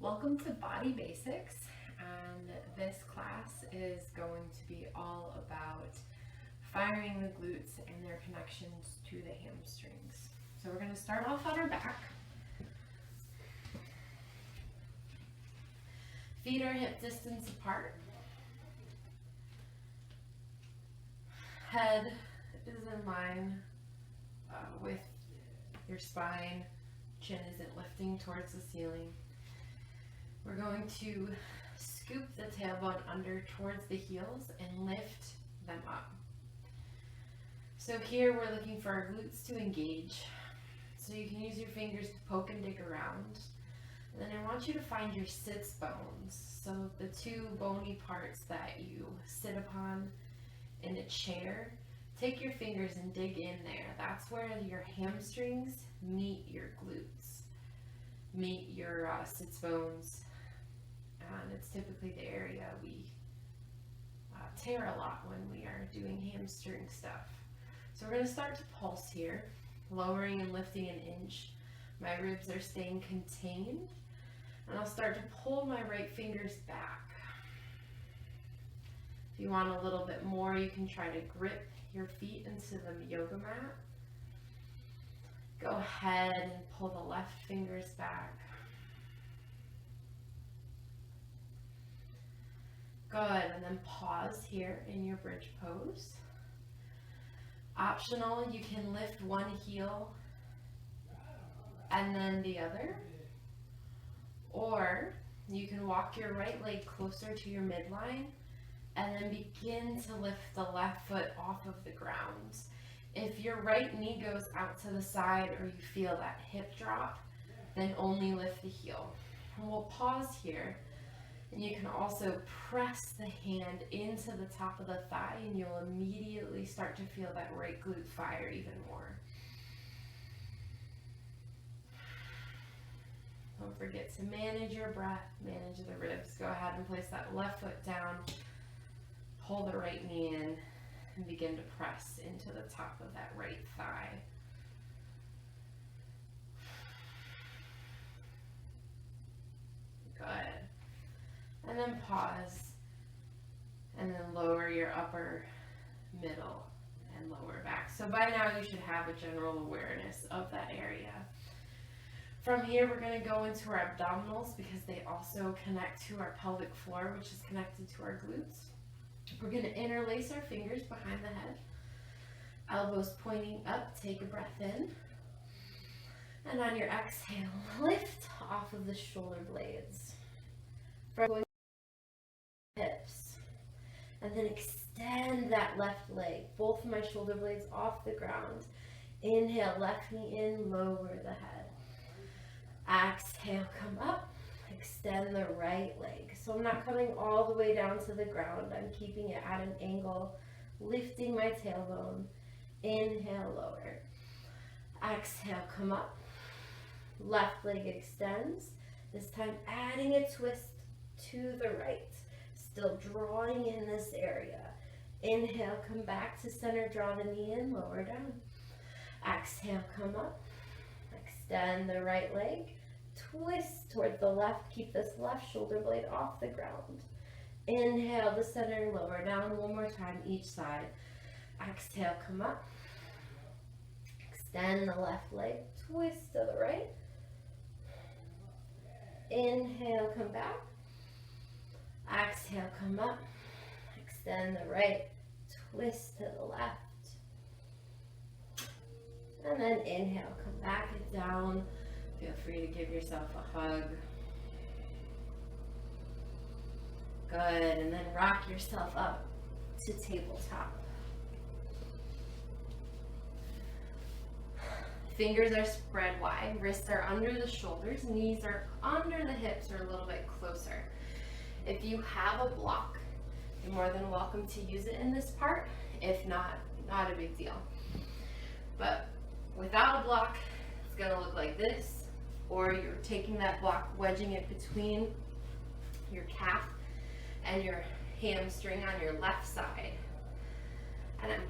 Welcome to Body Basics, and this class is going to be all about firing the glutes and their connections to the hamstrings. So we're going to start off on our back. Feet are hip distance apart. Head is in line with your spine. Chin isn't lifting towards the ceiling. We're going to scoop the tailbone under towards the heels and lift them up. So here we're looking for our glutes to engage. So you can use your fingers to poke and dig around. And then I want you to find your sits bones. So the two bony parts that you sit upon in a chair, take your fingers and dig in there. That's where your hamstrings meet your glutes, meet your sits bones. And it's typically the area we tear a lot when we are doing hamstring stuff. So we're going to start to pulse here, lowering and lifting an inch. My ribs are staying contained, and I'll start to pull my right fingers back. If you want a little bit more, you can try to grip your feet into the yoga mat. Go ahead and pull the left fingers back. Good, and then pause here in your bridge pose. Optional, you can lift one heel and then the other, or you can walk your right leg closer to your midline and then begin to lift the left foot off of the ground. If your right knee goes out to the side or you feel that hip drop, then only lift the heel. And we'll pause here. And you can also press the hand into the top of the thigh, and you'll immediately start to feel that right glute fire even more. Don't forget to manage your breath, manage the ribs. Go ahead and place that left foot down, pull the right knee in, and begin to press into the top of that right thigh. Good. And then pause, and then lower your upper, middle, and lower back. So by now you should have a general awareness of that area. From here we're going to go into our abdominals because they also connect to our pelvic floor, which is connected to our glutes. We're going to interlace our fingers behind the head, elbows pointing up, take a breath in. And on your exhale, lift off of the shoulder blades. From hips, and then extend that left leg, both of my shoulder blades off the ground. Inhale, left knee in, lower the head. Exhale, come up, extend the right leg. So I'm not coming all the way down to the ground, I'm keeping it at an angle, lifting my tailbone. Inhale, lower. Exhale, come up, left leg extends, this time adding a twist to the right. Still drawing in this area. Inhale, come back to center, draw the knee in, lower down. Exhale, come up. Extend the right leg. Twist toward the left. Keep this left shoulder blade off the ground. Inhale to center, lower down. One more time, each side. Exhale, come up. Extend the left leg. Twist to the right. Inhale, come back. Exhale, come up, extend the right, twist to the left, and then inhale, come back and down. Feel free to give yourself a hug. Good, and then rock yourself up to tabletop. Fingers are spread wide, wrists are under the shoulders, knees are under the hips or a little bit closer. If you have a block, you're more than welcome to use it in this part. If not, not a big deal. But without a block, it's gonna look like this, or you're taking that block, wedging it between your calf and your hamstring on your left side. And I'm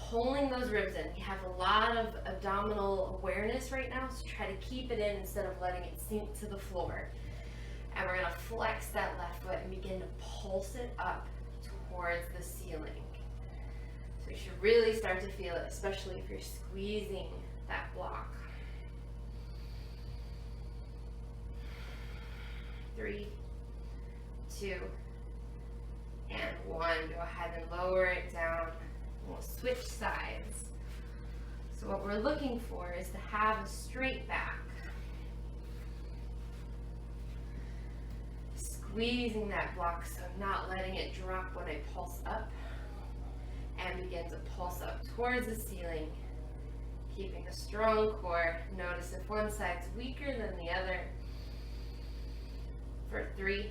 pulling those ribs in. You have a lot of abdominal awareness right now, so try to keep it in instead of letting it sink to the floor. And we're flex that left foot and begin to pulse it up towards the ceiling. So you should really start to feel it, especially if you're squeezing that block. 3, 2, and 1. Go ahead and lower it down. We'll switch sides. So what we're looking for is to have a straight back. Squeezing that block, so not letting it drop when I pulse up, and begin to pulse up towards the ceiling, keeping a strong core. Notice if one side's weaker than the other. For 3,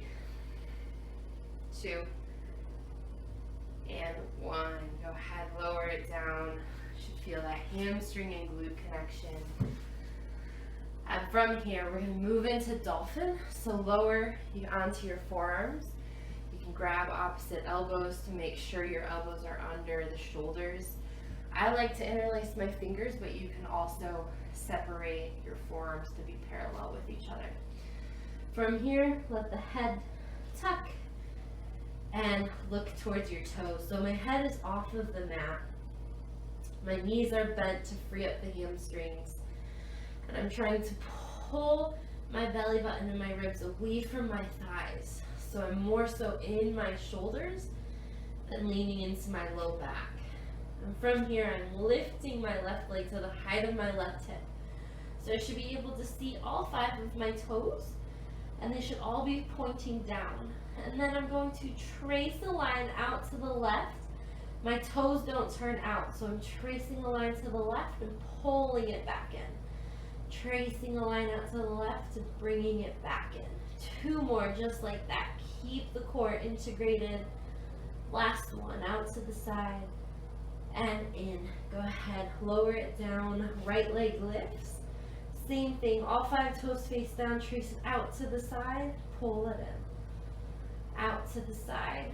2, and 1. Go ahead, lower it down. You should feel that hamstring and glute connection. And from here, we're going to move into dolphin. So lower you onto your forearms. You can grab opposite elbows to make sure your elbows are under the shoulders. I like to interlace my fingers, but you can also separate your forearms to be parallel with each other. From here, let the head tuck and look towards your toes. So my head is off of the mat. My knees are bent to free up the hamstrings. And I'm trying to pull my belly button and my ribs away from my thighs. So I'm more so in my shoulders than leaning into my low back. And from here, I'm lifting my left leg to the height of my left hip. So I should be able to see all 5 of my toes, and they should all be pointing down. And then I'm going to trace a line out to the left. My toes don't turn out, so I'm tracing a line to the left and pulling it back in. Tracing a line out to the left and bringing it back in. 2 more just like that. Keep the core integrated. Last one, out to the side and in. Go ahead, lower it down. Right leg lifts. Same thing, all 5 toes face down. Trace it out to the side, pull it in. Out to the side,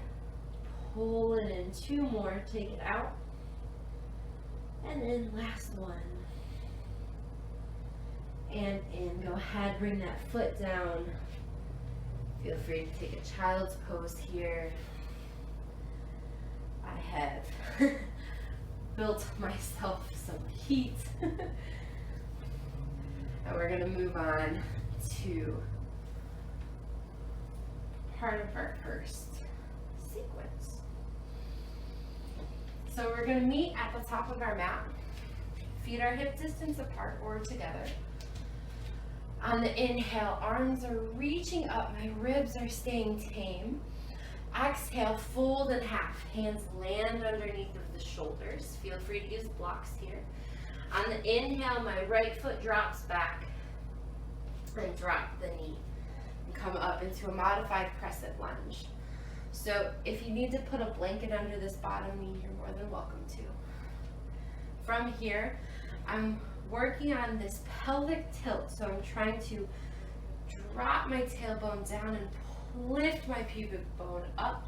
pull it in. 2 more, take it out. And in, last one. And in. Go ahead, bring that foot down. Feel free to take a child's pose here. I have built myself some heat. And we're going to move on to part of our first sequence. So we're going to meet at the top of our mat. Feet are hip distance apart or together. On the inhale, arms are reaching up, my ribs are staying tame. Exhale, fold in half. Hands land underneath of the shoulders. Feel free to use blocks here. On the inhale, my right foot drops back and drop the knee. And come up into a modified crescent lunge. So if you need to put a blanket under this bottom knee, you're more than welcome to. From here, I'm working on this pelvic tilt, so I'm trying to drop my tailbone down and lift my pubic bone up,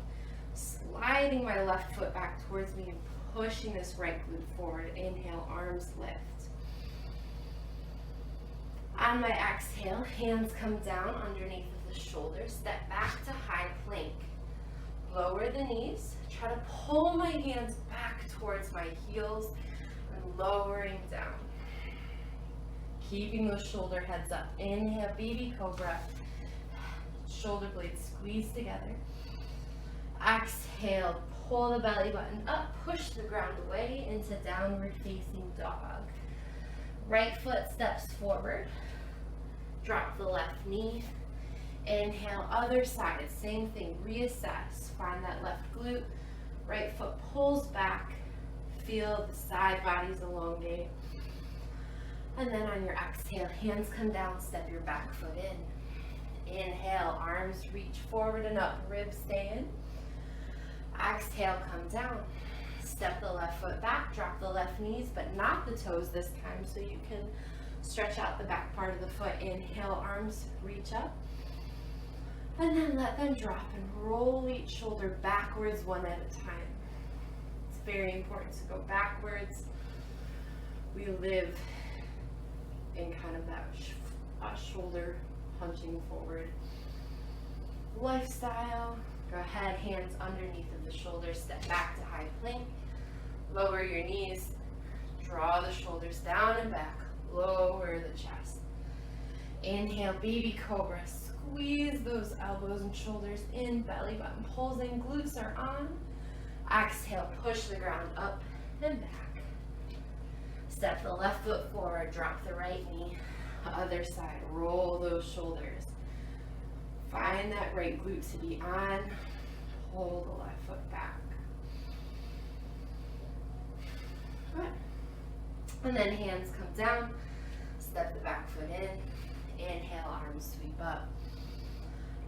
sliding my left foot back towards me and pushing this right glute forward. Inhale, arms lift. On my exhale, hands come down underneath of the shoulders, step back to high plank. Lower the knees, try to pull my hands back towards my heels and lowering down. Keeping those shoulder heads up. Inhale, baby cobra. Shoulder blades squeeze together. Exhale, pull the belly button up, push the ground away into downward facing dog. Right foot steps forward. Drop the left knee. Inhale, other side, same thing, reassess. Find that left glute. Right foot pulls back. Feel the side bodies elongate. And then on your exhale, hands come down, step your back foot in. Inhale, arms reach forward and up, ribs stay in. Exhale, come down. Step the left foot back, drop the left knees, but not the toes this time, so you can stretch out the back part of the foot. Inhale, arms reach up. And then let them drop and roll each shoulder backwards one at a time. It's very important to go backwards. We live in kind of that shoulder punching forward. lifestyle. Go ahead, hands underneath of the shoulders, step back to high plank. Lower your knees, draw the shoulders down and back, lower the chest. Inhale, baby cobra, squeeze those elbows and shoulders in, belly button pulls in, glutes are on. Exhale, push the ground up and back. Step the left foot forward, drop the right knee. Other side, roll those shoulders. Find that right glute to be on. Pull the left foot back. Good. And then hands come down. Step the back foot in. Inhale, arms sweep up.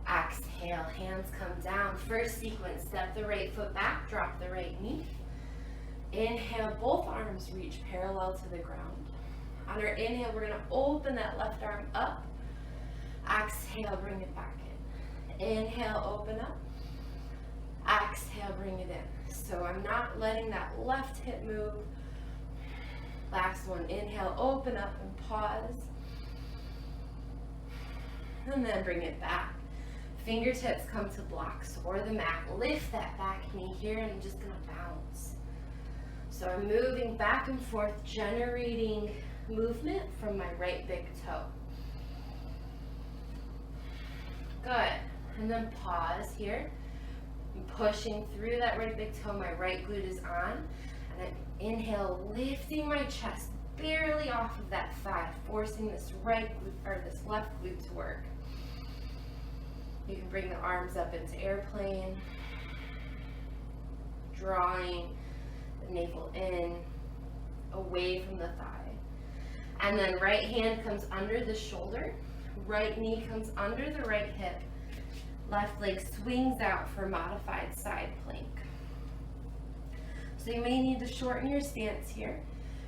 Exhale, hands come down. First sequence, step the right foot back, drop the right knee. Inhale, both arms reach parallel to the ground. On our inhale, we're gonna open that left arm up. Exhale, bring it back in. Inhale, open up. Exhale, bring it in. So I'm not letting that left hip move. Last one, inhale, open up and pause. And then bring it back. Fingertips come to blocks or the mat. Lift that back knee here and I'm just gonna bounce. So I'm moving back and forth, generating movement from my right big toe. Good. And then pause here. I'm pushing through that right big toe. My right glute is on. And I inhale, lifting my chest barely off of that thigh, forcing this right glute or this left glute to work. You can bring the arms up into airplane, drawing the navel in, away from the thigh. And then right hand comes under the shoulder, right knee comes under the right hip, left leg swings out for modified side plank. So you may need to shorten your stance here.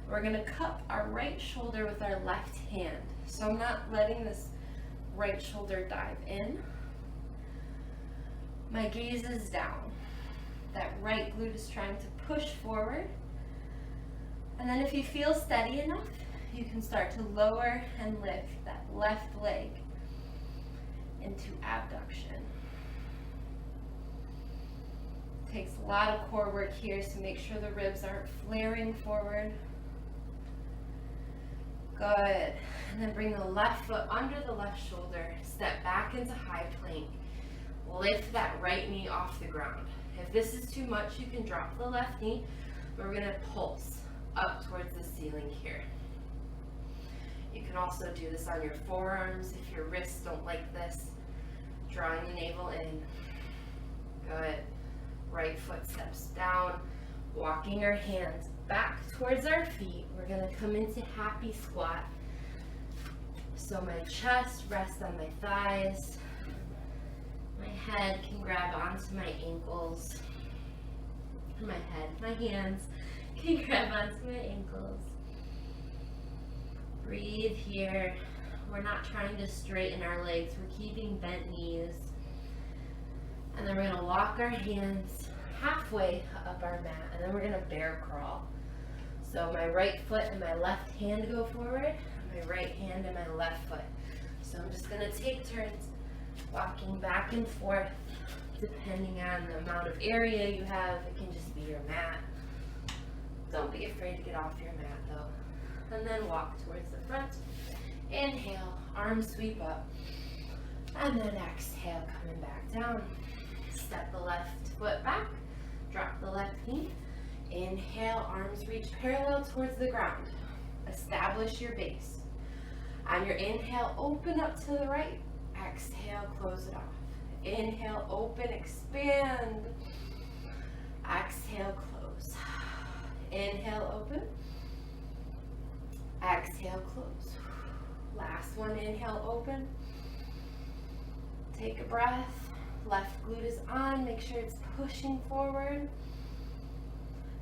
We're gonna cup our right shoulder with our left hand. So I'm not letting this right shoulder dive in. My gaze is down. That right glute is trying to push forward. And then if you feel steady enough, you can start to lower and lift that left leg into abduction. Takes a lot of core work here, so make sure the ribs aren't flaring forward. Good. And then bring the left foot under the left shoulder. Step back into high plank. Lift that right knee off the ground. If this is too much, you can drop the left knee. We're going to pulse up towards the ceiling here. You can also do this on your forearms if your wrists don't like this. Drawing the navel in. Good. Right foot steps down. Walking our hands back towards our feet. We're going to come into happy squat. So my chest rests on my thighs. My head can grab onto my ankles. My hands can grab onto my ankles. Breathe here. We're not trying to straighten our legs. We're keeping bent knees. And then we're going to lock our hands halfway up our mat. And then we're going to bear crawl. So my right foot and my left hand go forward. My right hand and my left foot. So I'm just going to take turns walking back and forth depending on the amount of area you have. It can just be your mat. Don't be afraid to get off your mat though. And then walk towards the front. Inhale, arms sweep up. And then exhale, coming back down. Step the left foot back. Drop the left knee. Inhale, arms reach parallel towards the ground. Establish your base. On your inhale, open up to the right. Exhale, close it off. Inhale, open, expand. Exhale, close. Inhale, open. Exhale, close. Last one, inhale, open. Take a breath. Left glute is on. Make sure it's pushing forward.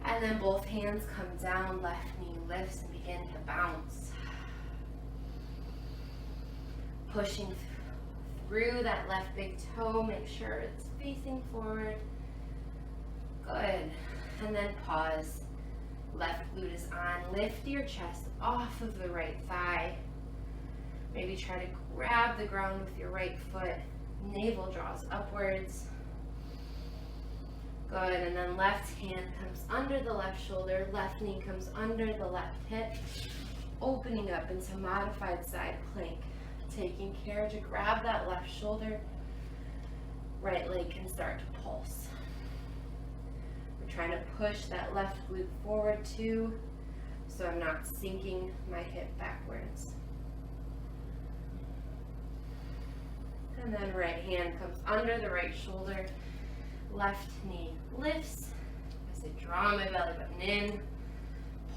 And then both hands come down. Left knee lifts and begin to bounce. Pushing through that left big toe. Make sure it's facing forward. Good. And then pause. Left glute is on. Lift your chest off of the right thigh. Maybe try to grab the ground with your right foot. Navel draws upwards. Good, and then left hand comes under the left shoulder, left knee comes under the left hip, opening up into modified side plank, taking care to grab that left shoulder, right leg can start to pulse. We're trying to push that left glute forward too, so I'm not sinking my hip backwards. And then right hand comes under the right shoulder, left knee lifts as I draw my belly button in,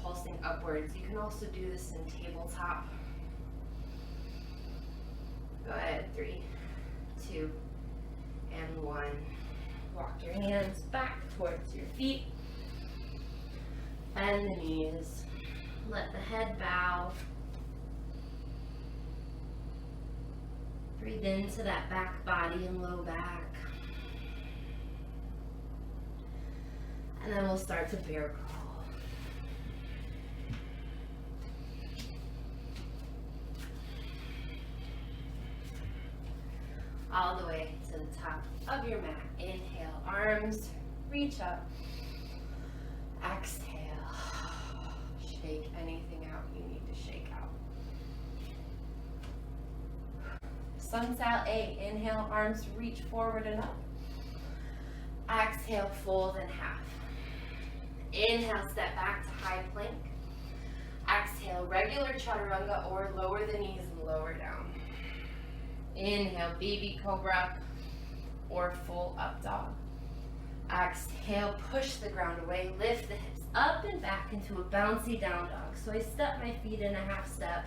pulsing upwards. You can also do this in tabletop. Go ahead, 3, 2, and 1. Walk your hands back towards your feet. Bend the knees. Let the head bow. Breathe into that back body and low back. And then we'll start to bear crawl. All the way to the top of your mat. Inhale, arms reach up. Exhale. Shake anything out you need to shake out. Sun-sal A. Inhale, arms reach forward and up. Exhale, fold in half. Inhale, step back to high plank. Exhale, regular chaturanga or lower the knees and lower down. Inhale, baby cobra or full up dog. Exhale, push the ground away, lift the hips up and back into a bouncy down dog. So I step my feet in a half step.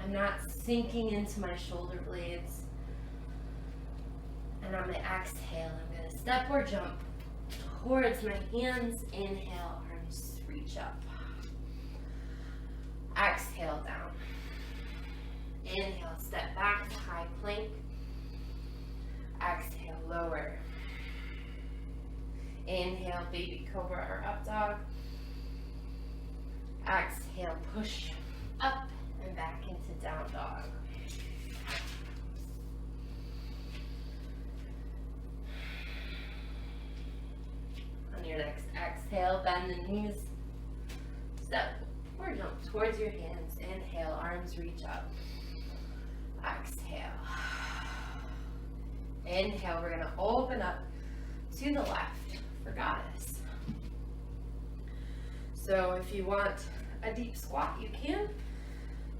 I'm not sinking into my shoulder blades. And on my exhale, I'm going to step or jump towards my hands. Inhale, arms reach up. Exhale, down. Inhale, step back to high plank. Exhale, lower. Inhale, baby cobra or up dog. Exhale, push up and back into down dog. On your next exhale, bend the knees. Step or jump towards your hands. Inhale, arms reach up. Exhale. Inhale, we're going to open up to the left for goddess. So if you want a deep squat, you can,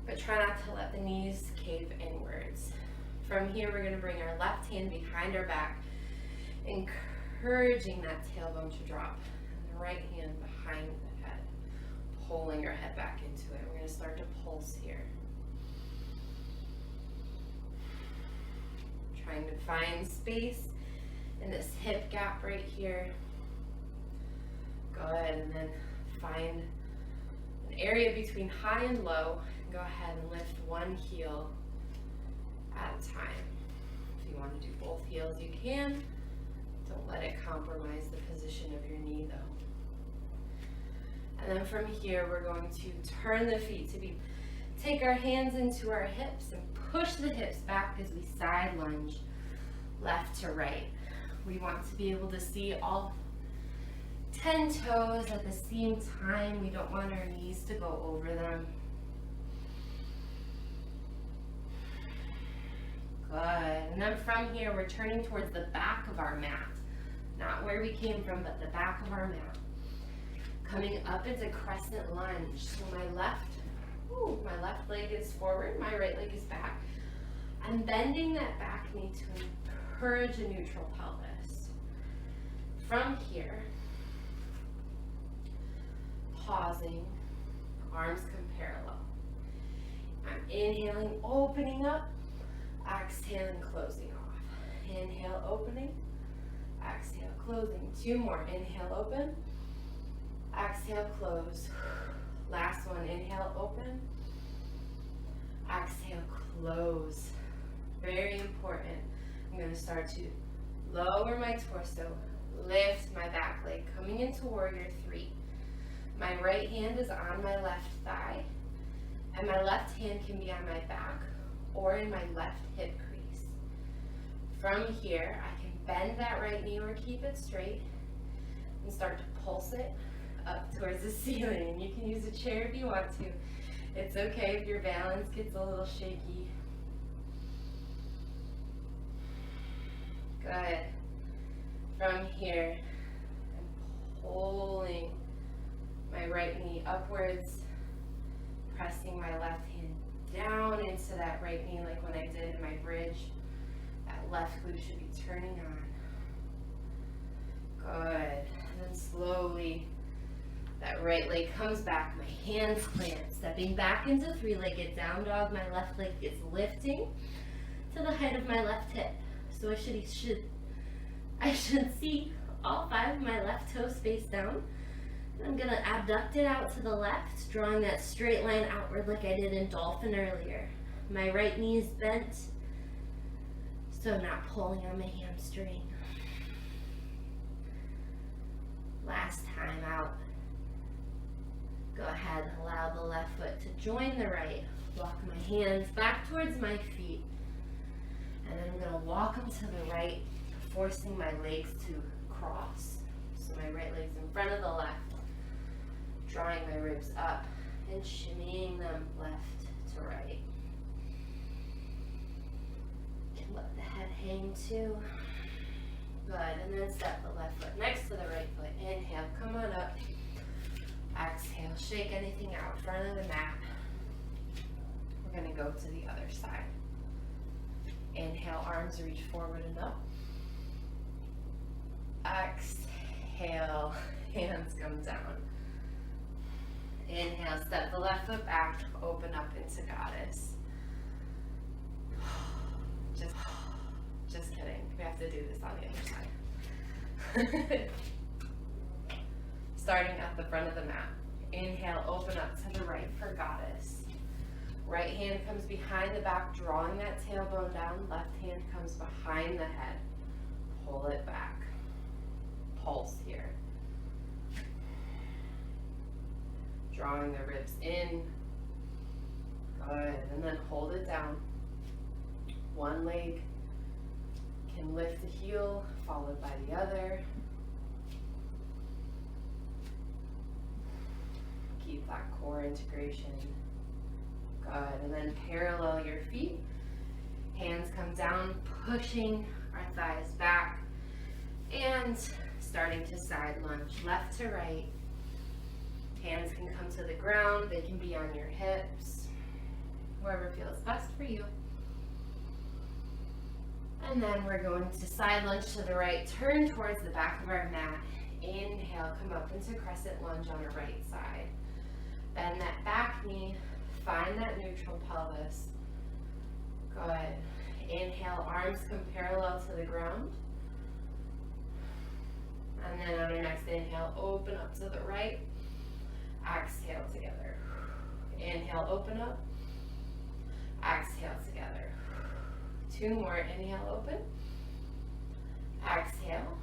but try not to let the knees cave inwards. From here, we're going to bring our left hand behind our back, encouraging that tailbone to drop, and the right hand behind the head, pulling your head back into it. We're going to start to pulse here. Trying to find space in this hip gap right here. Good, and then find an area between high and low. Go ahead and lift one heel at a time. If you want to do both heels, you can. Don't let it compromise the position of your knee though. And then from here, we're going to turn the feet to take our hands into our hips and push the hips back as we side lunge left to right. We want to be able to see all 10 toes at the same time. We don't want our knees to go over them. Good. And then from here, we're turning towards the back of our mat. Not where we came from, but the back of our mat. Coming up into crescent lunge. So my left leg is forward, my right leg is back. I'm bending that back knee to encourage a neutral pelvis. From here, pausing, arms come parallel. I'm inhaling, opening up, exhaling, closing off. Inhale, opening, exhale, closing. 2 more. Inhale, open, exhale, close. Last one. Inhale, open, exhale, close. Very important. I'm going to start to lower my torso, lift my back leg, coming into warrior 3. My right hand is on my left thigh, and my left hand can be on my back or in my left hip crease. From here, I can bend that right knee or keep it straight and start to pulse it up towards the ceiling. And you can use a chair if you want to. It's okay if your balance gets a little shaky. Good. From here, I'm pulling my right knee upwards, pressing my left hand down into that right knee like when I did in my bridge. That left glute should be turning on. Good. And then slowly, that right leg comes back, my hands plant, stepping back into three-legged down dog. My left leg is lifting to the height of my left hip. So I should see all 5 of my left toes face down. And I'm gonna abduct it out to the left, drawing that straight line outward like I did in dolphin earlier. My right knee is bent, so I'm not pulling on my hamstring. Last time out. Go ahead and allow the left foot to join the right. Walk my hands back towards my feet. And then I'm going to walk them to the right, forcing my legs to cross. So my right leg's in front of the left. Drawing my ribs up and shimmying them left to right. Can let the head hang too. Good, and then step the left foot next to the right foot. Inhale, come on up. Exhale, shake anything out front of the mat. We're going to go to the other side. Inhale, arms reach forward and up. Exhale, hands come down. Inhale, step the left foot back, open up into goddess. Just kidding. We have to do this on the other side. Starting at the front of the mat. Inhale, open up to the right for goddess. Right hand comes behind the back, drawing that tailbone down. Left hand comes behind the head. Pull it back. Pulse here. Drawing the ribs in. Good. And then hold it down. One leg can lift the heel, followed by the other. Keep that core integration. Good. And then parallel your feet. Hands come down, pushing our thighs back. And starting to side lunge, left to right. Hands can come to the ground. They can be on your hips. Wherever feels best for you. And then we're going to side lunge to the right. Turn towards the back of our mat. Inhale, come up into crescent lunge on the right side. Bend that back knee. Find that neutral pelvis. Good. Inhale, arms come parallel to the ground. And then on our next inhale, open up to the right. Exhale together. Inhale, open up. Exhale together. 2 more. Inhale, open. Exhale.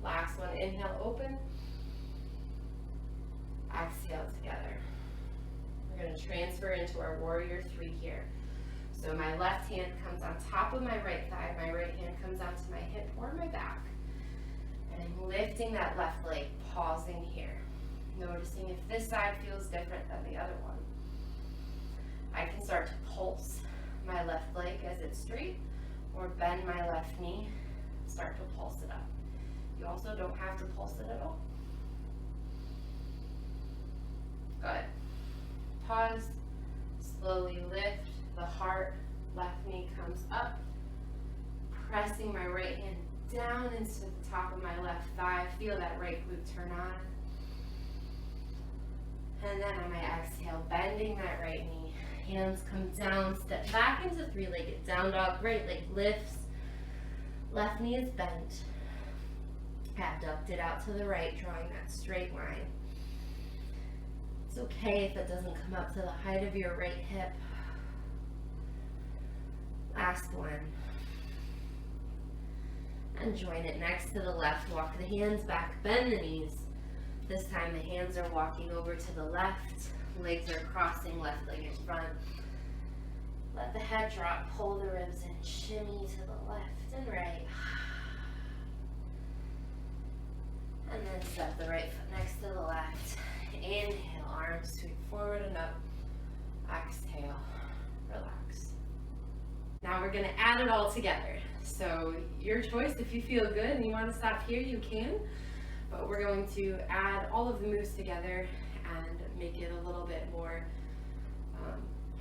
Last one. Inhale, open. Exhale together. We're going to transfer into our warrior 3 here. So my left hand comes on top of my right thigh. My right hand comes out to my hip or my back. And I'm lifting that left leg, pausing here. Noticing if this side feels different than the other one. I can start to pulse my left leg as it's straight, or bend my left knee, start to pulse it up. You also don't have to pulse it at all. Good. Pause, slowly lift the heart, left knee comes up, pressing my right hand down into the top of my left thigh. Feel that right glute turn on. And then on my exhale, bending that right knee. Hands come down, step back into 3-legged down dog. Right leg lifts. Left knee is bent. Abducted out to the right, drawing that straight line. It's okay if it doesn't come up to the height of your right hip. Last one. And join it next to the left. Walk the hands back, bend the knees. This time the hands are walking over to the left. Legs are crossing, left leg in front. Let the head drop, pull the ribs in, shimmy to the left and right. And then step the right foot next to the left. Inhale, arms sweep forward and up. Exhale, relax. Now we're gonna add it all together. So your choice, if you feel good and you wanna stop here, you can. But we're going to add all of the moves together and make it a little bit more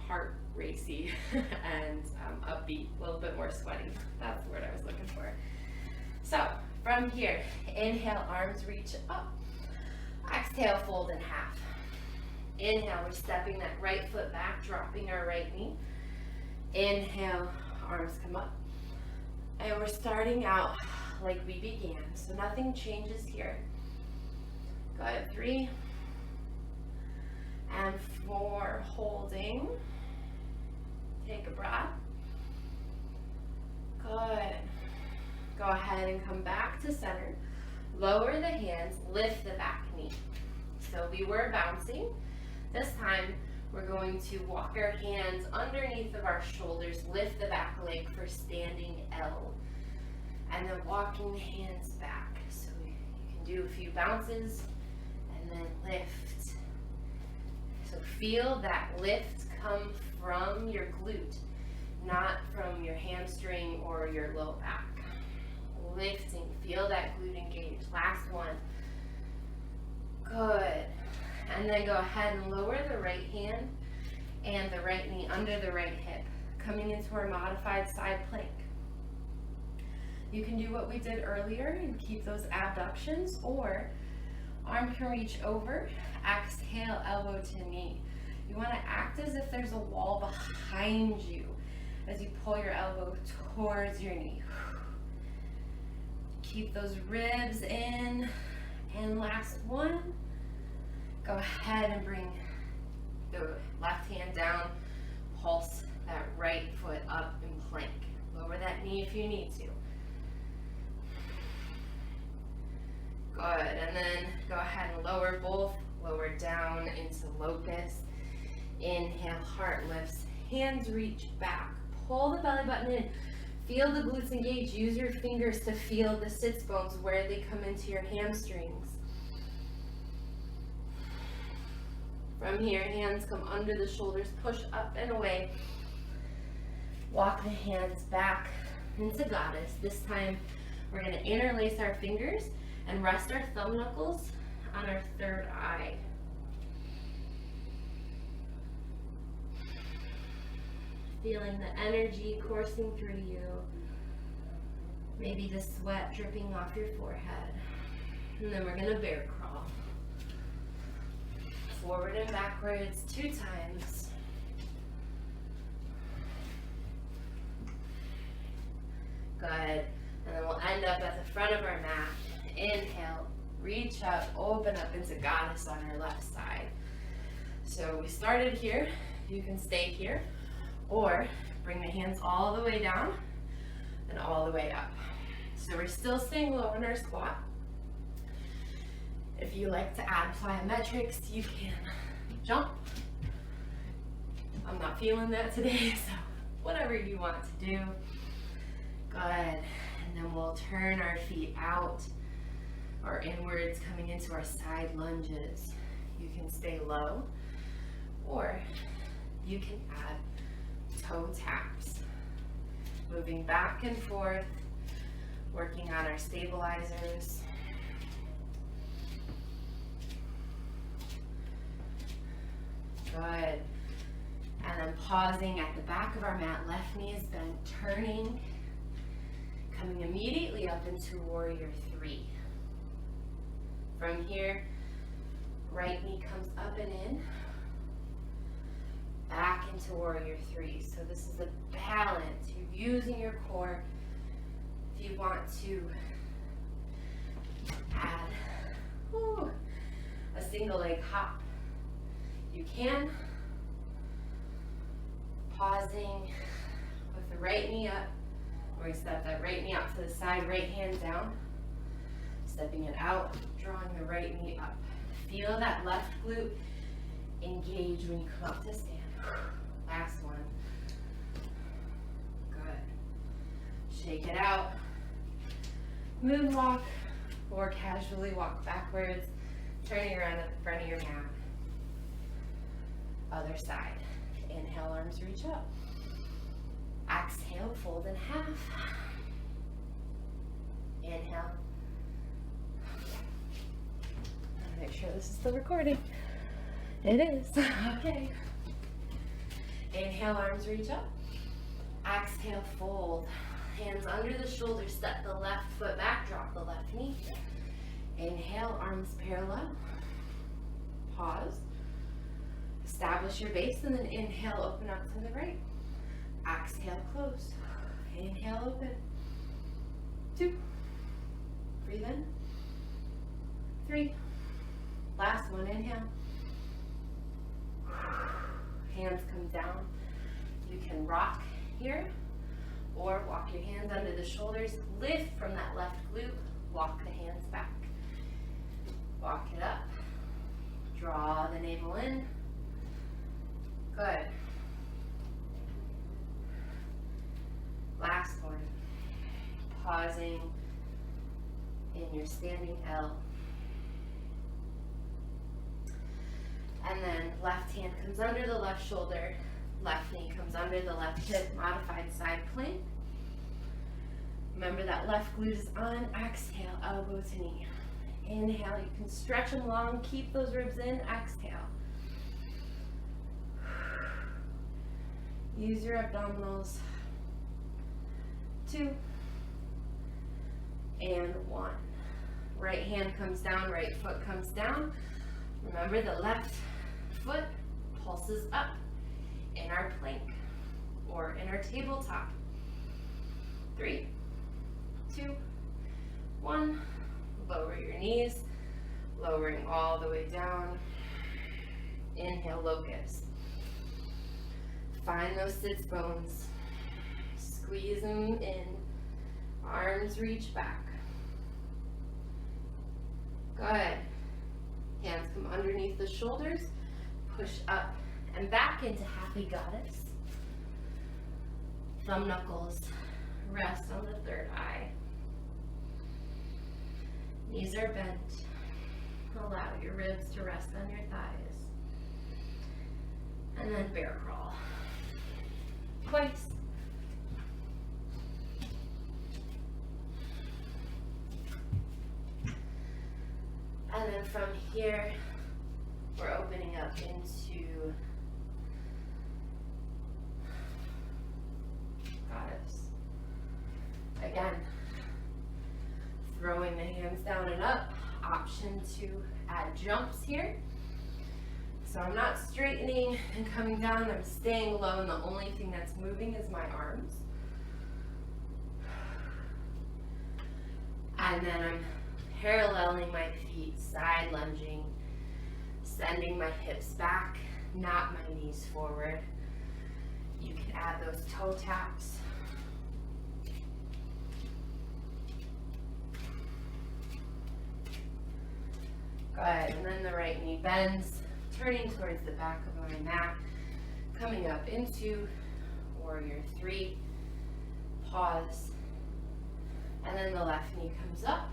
heart racy and upbeat, a little bit more sweaty. That's the word I was looking for. So from here, inhale, arms reach up. Exhale, fold in half. Inhale, we're stepping that right foot back, dropping our right knee. Inhale, arms come up. And we're starting out like we began, so nothing changes here. Good, 3 and 4, holding. Take a breath. Good. Go ahead and come back to center. Lower the hands, lift the back knee. So we were bouncing. This time we're going to walk our hands underneath of our shoulders, lift the back leg for standing L, and then walking the hands back. So you can do a few bounces and then lift. So feel that lift come from your glute, not from your hamstring or your low back. Lifting, feel that glute engage. Last one. Good. And then go ahead and lower the right hand and the right knee under the right hip, coming into our modified side plank. You can do what we did earlier and keep those abductions, or arm can reach over, exhale, elbow to knee. You want to act as if there's a wall behind you as you pull your elbow towards your knee. Keep those ribs in. And last one, go ahead and bring the left hand down, pulse that right foot up in plank. Lower that knee if you need to. Good, and then go ahead and lower both, lower down into locust. Inhale, heart lifts, hands reach back, pull the belly button in, feel the glutes engage, use your fingers to feel the sits bones where they come into your hamstrings. From here, hands come under the shoulders, push up and away. Walk the hands back into goddess. This time, we're gonna interlace our fingers and rest our thumb knuckles on our third eye. Feeling the energy coursing through you. Maybe the sweat dripping off your forehead. And then we're gonna bear crawl. Forward and backwards 2 times. Good. And then we'll end up at the front of our mat. Inhale, reach up, open up into goddess on our left side. So we started here. You can stay here, or bring the hands all the way down and all the way up. So we're still staying low in our squat. If you like to add plyometrics, you can jump. I'm not feeling that today, so whatever you want to do. Good. And then we'll turn our feet out or inwards, coming into our side lunges. You can stay low, or you can add toe taps. Moving back and forth, working on our stabilizers. Good. And then pausing at the back of our mat, left knee is bent, turning, coming immediately up into warrior 3. From here, right knee comes up and in, back into warrior 3. So this is a balance. You're using your core. If you want to add a single leg hop, you can. Pausing with the right knee up. We're going to step that right knee out to the side, right hand down. Stepping it out, drawing the right knee up. Feel that left glute engage when you come up to stand. Last one. Shake it out. Moonwalk or casually walk backwards, turning around at the front of your mat. Other side. Inhale, arms reach up. Exhale, fold in half. Inhale. Make sure this is still recording. It is. Okay. Inhale, arms reach up. Exhale, fold. Hands under the shoulders, step the left foot back, drop the left knee. Inhale, arms parallel. Pause. Establish your base and then inhale, open up to the right. Exhale, close. Inhale, open. 2. Breathe in. 3. Last one, inhale. Hands come down. You can rock here or walk your hands under the shoulders. Lift from that left glute. Walk the hands back. Walk it up. Draw the navel in. Good. Last one. Pausing in your standing L. And then left hand comes under the left shoulder. Left knee comes under the left hip. Modified side plank. Remember that left glute is on. Exhale, elbow to knee. Inhale, you can stretch them long. Keep those ribs in. Exhale. Use your abdominals. 2 and 1. Right hand comes down, right foot comes down. Remember the left foot pulses up in our plank or in our tabletop. 3, 2, 1. Lower your knees, lowering all the way down. Inhale, locust. Find those sits bones. Squeeze them in. Arms reach back. Good. Hands come underneath the shoulders. Push up and back into happy goddess. Thumb knuckles rest on the third eye. Knees are bent. Allow your ribs to rest on your thighs. And then bear crawl. Twice. And then from here, we're opening up into goddess. Again, throwing the hands down and up. Option to add jumps here. So I'm not straightening and coming down, I'm staying low, and the only thing that's moving is my arms. And then I'm paralleling my feet, side lunging, sending my hips back, not my knees forward. You can add those toe taps. Good, and then the right knee bends, turning towards the back of my mat, coming up into warrior 3, pause, and then the left knee comes up,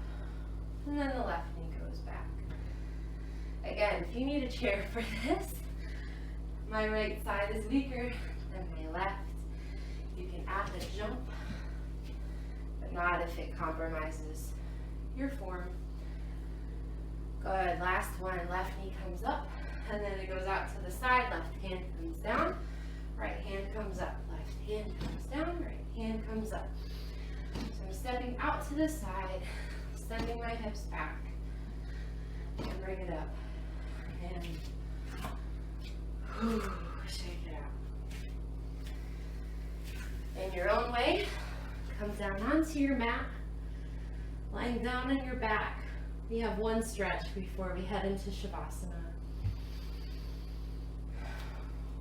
and then the left knee goes back. Again, if you need a chair for this, my right side is weaker than my left. You can add the jump, but not if it compromises your form. Good, last one, left knee comes up, and then it goes out to the side, left hand comes down, right hand comes up, left hand comes down, right hand comes up. So I'm stepping out to the side, sending my hips back, and bring it up, and shake it out. In your own way, come down onto your mat, lying down on your back. We have one stretch before we head into Shavasana.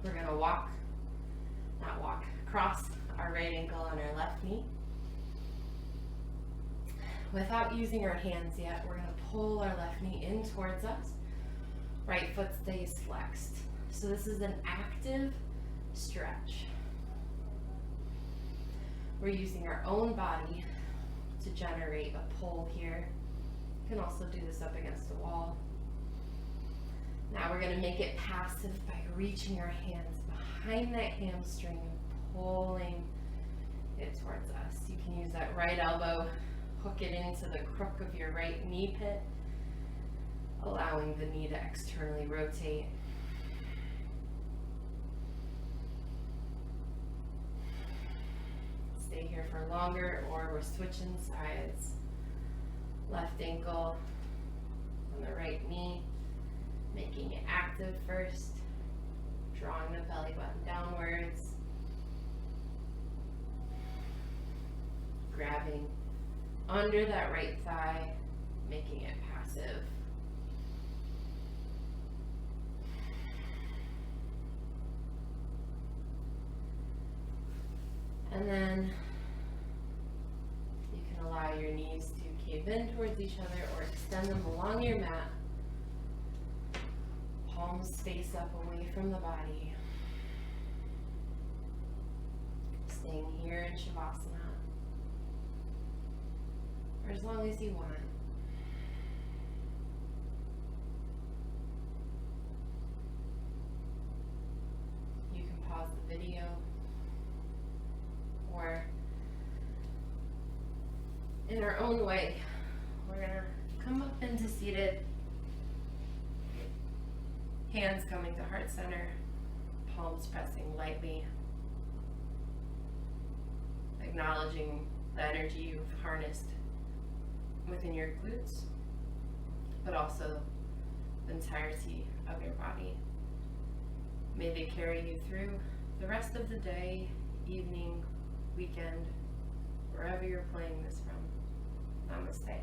We're going to cross our right ankle on our left knee. Without using our hands yet, we're going to pull our left knee in towards us. Right foot stays flexed. So this is an active stretch. We're using our own body to generate a pull here. You can also do this up against the wall. Now we're going to make it passive by reaching our hands behind that hamstring and pulling it towards us. You can use that right elbow, hook it into the crook of your right knee pit, allowing the knee to externally rotate. Stay here for longer, or we're switching sides. Left ankle on the right knee, making it active first, drawing the belly button downwards, grabbing under that right thigh, making it passive. And then you can allow your knees to cave in towards each other or extend them along your mat. Palms face up away from the body. Staying here in Shavasana for as long as you want. You can pause the video, or in our own way, we're going to come up into seated. Hands coming to heart center, palms pressing lightly, acknowledging the energy you've harnessed within your glutes, but also the entirety of your body. May they carry you through the rest of the day, evening, weekend, wherever you're playing this from. Namaste.